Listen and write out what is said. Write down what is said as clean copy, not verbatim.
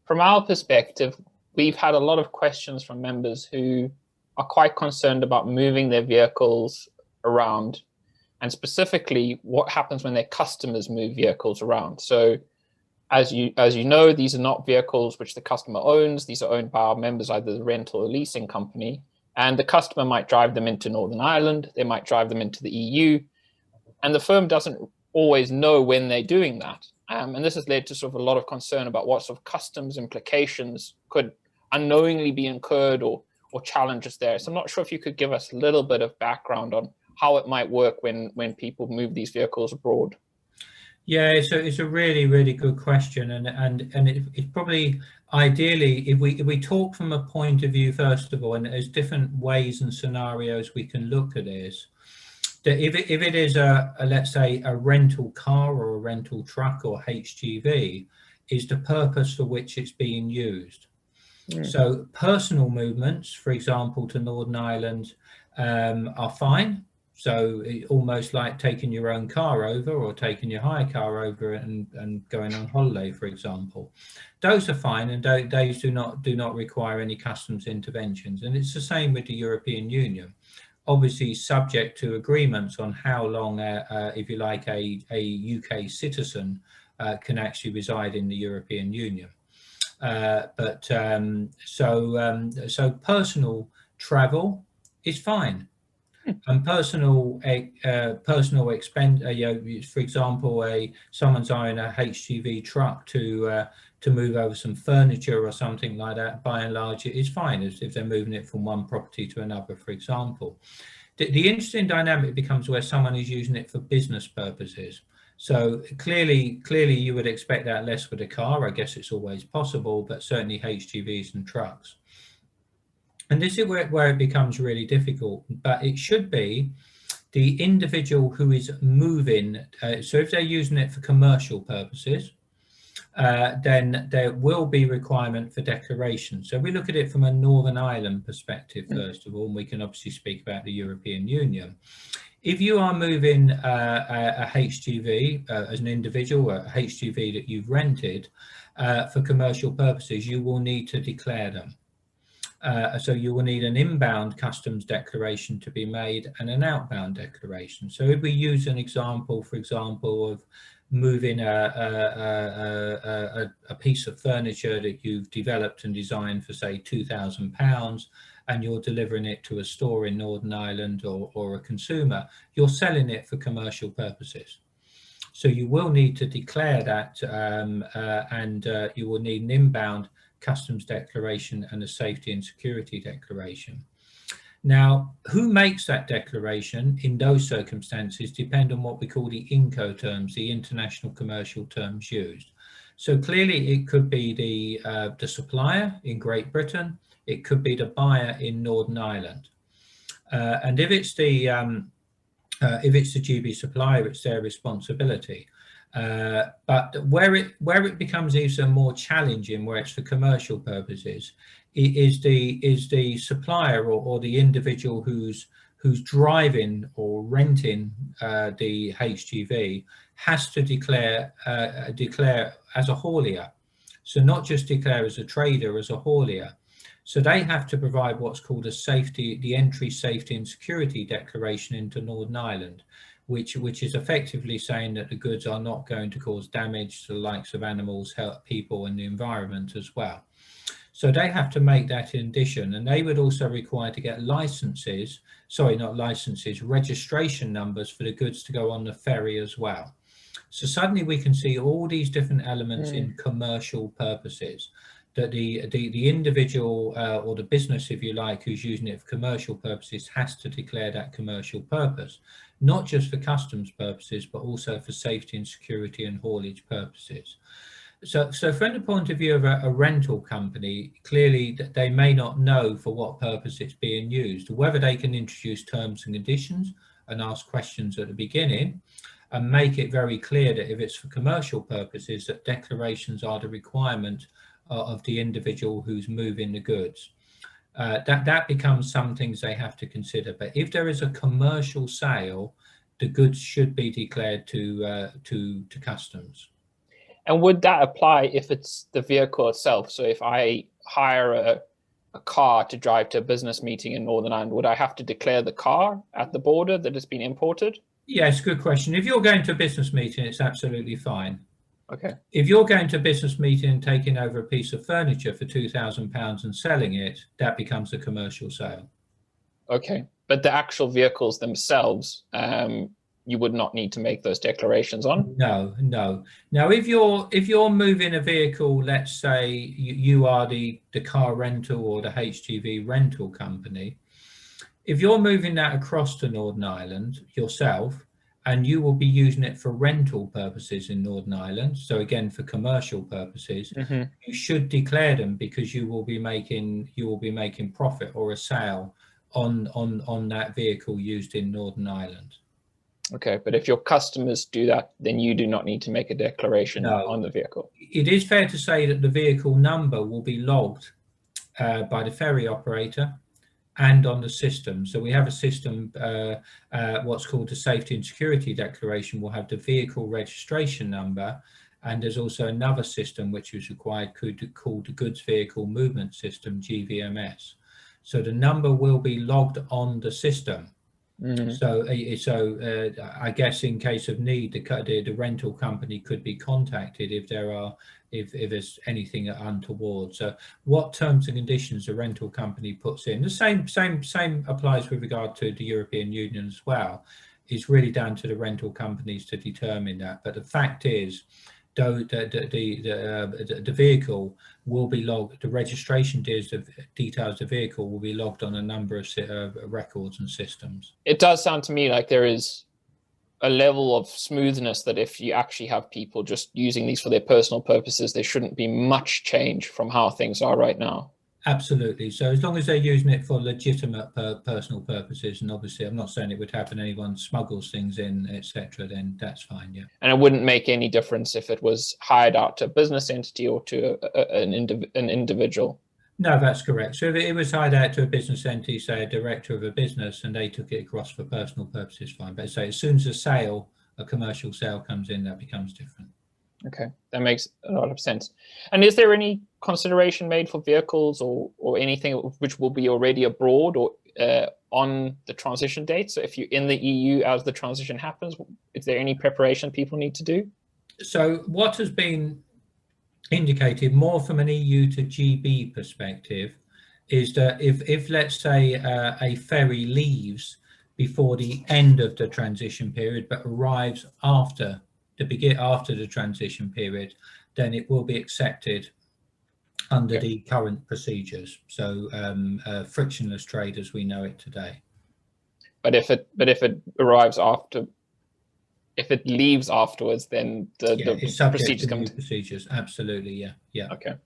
From our perspective, we've had a lot of questions from members who are quite concerned about moving their vehicles around, and specifically what happens when their customers move vehicles around. So as you know, these are not vehicles which the customer owns. These are owned by our members, either the rental or leasing company. And the customer might drive them into Northern Ireland. They might drive them into the EU. And the firm doesn't always know when they're doing that. And this has led to sort of a lot of concern about what sort of customs implications could unknowingly be incurred or challenges there. So I'm not sure if you could give us a little bit of background on how it might work when people move these vehicles abroad. Yeah, it's a really, really good question, and it's probably ideally if we talk from a point of view first of all, and there's different ways and scenarios we can look at this. That if it is let's say a rental car or a rental truck or HGV, is the purpose for which it's being used. So personal movements, for example, to Northern Ireland are fine. So almost like taking your own car over or taking your hire car over and going on holiday, for example. Those are fine, and those do not require any customs interventions. And it's the same with the European Union. Obviously subject to agreements on how long, if you like, a UK citizen can actually reside in the European Union. So personal travel is fine. And personal expense, for example, someone's hiring a HGV truck to move over some furniture or something like that, by and large, it is fine if they're moving it from one property to another, for example. The interesting dynamic becomes where someone is using it for business purposes. So clearly you would expect that less with a car. I guess it's always possible, but certainly HGVs and trucks. And this is where it becomes really difficult, but it should be the individual who is moving. So if they're using it for commercial purposes, then there will be requirement for declaration. So we look at it from a Northern Ireland perspective, first of all, and we can obviously speak about the European Union. If you are moving a HGV as an individual, a HGV that you've rented for commercial purposes, you will need to declare them. So you will need an inbound customs declaration to be made and an outbound declaration. So if we use an example, for example, of moving a piece of furniture that you've developed and designed for, say, £2,000, and you're delivering it to a store in Northern Ireland or a consumer, you're selling it for commercial purposes. So you will need to declare that, and you will need an inbound customs declaration and a safety and security declaration. Now, who makes that declaration in those circumstances depend on what we call the INCO terms, the international commercial terms used. So clearly it could be the supplier in Great Britain, it could be the buyer in Northern Ireland. And if it's the GB supplier, it's their responsibility. But where it becomes even more challenging, where it's for commercial purposes, is the supplier or the individual who's driving or renting the HGV has to declare as a haulier. So not just declare as a trader, as a haulier. So they have to provide what's called the entry safety and security declaration into Northern Ireland, which is effectively saying that the goods are not going to cause damage to the likes of animals, health, people, and the environment as well. So they have to make that in addition, and they would also require to get registration numbers for the goods to go on the ferry as well. So suddenly we can see all these different elements in commercial purposes, that the individual or the business, if you like, who's using it for commercial purposes has to declare that commercial purpose, not just for customs purposes, but also for safety and security and haulage purposes. So from the point of view of a rental company, clearly they may not know for what purpose it's being used, whether they can introduce terms and conditions and ask questions at the beginning and make it very clear that if it's for commercial purposes, that declarations are the requirement of the individual who's moving the goods. That becomes some things they have to consider. But if there is a commercial sale, the goods should be declared to customs. And would that apply if it's the vehicle itself? So if I hire a car to drive to a business meeting in Northern Ireland, would I have to declare the car at the border that it's been imported? Yes, good question. If you're going to a business meeting, it's absolutely fine. Okay. If you're going to a business meeting and taking over a piece of furniture for £2,000 and selling it, that becomes a commercial sale. Okay. But the actual vehicles themselves, you would not need to make those declarations on? No, no. Now, if you're moving a vehicle, let's say you are the car rental or the HGV rental company, if you're moving that across to Northern Ireland yourself, and you will be using it for rental purposes in Northern Ireland, so again for commercial purposes, you should declare them, because you will be making profit or a sale on that vehicle used in Northern Ireland. Okay, but if your customers do that, then you do not need to make a declaration on the vehicle. It is fair to say that the vehicle number will be logged by the ferry operator and on the system. So we have a system, what's called the safety and security declaration will have the vehicle registration number, and there's also another system which is required called the goods vehicle movement system, GVMS. So the number will be logged on the system. So I guess in case of need, the rental company could be contacted if there's anything untoward. So what terms and conditions the rental company puts in, the same applies with regard to the European Union as well. It's really down to the rental companies to determine that. But the fact is, the vehicle will be logged, the registration details of the vehicle will be logged on a number of records and systems. It does sound to me like there is a level of smoothness that if you actually have people just using these for their personal purposes, there shouldn't be much change from how things are right now. Absolutely. So as long as they're using it for legitimate personal purposes, and obviously I'm not saying it would happen, anyone smuggles things in, etc., then that's fine, yeah. And it wouldn't make any difference if it was hired out to a business entity or to an individual? No, that's correct. So if it was hired out to a business entity, say a director of a business, and they took it across for personal purposes, fine. But say as soon as a commercial sale comes in, that becomes different. Okay, that makes a lot of sense. And is there any consideration made for vehicles or anything which will be already abroad or on the transition date? So if you're in the EU as the transition happens, is there any preparation people need to do? So what has been indicated more from an EU to GB perspective is that if let's say a ferry leaves before the end of the transition period but arrives after the transition period, then it will be accepted under the current procedures. So frictionless trade as we know it today. But if it arrives after, if it leaves afterwards, then the it's subject procedures to come new procedures. Absolutely, yeah. Okay.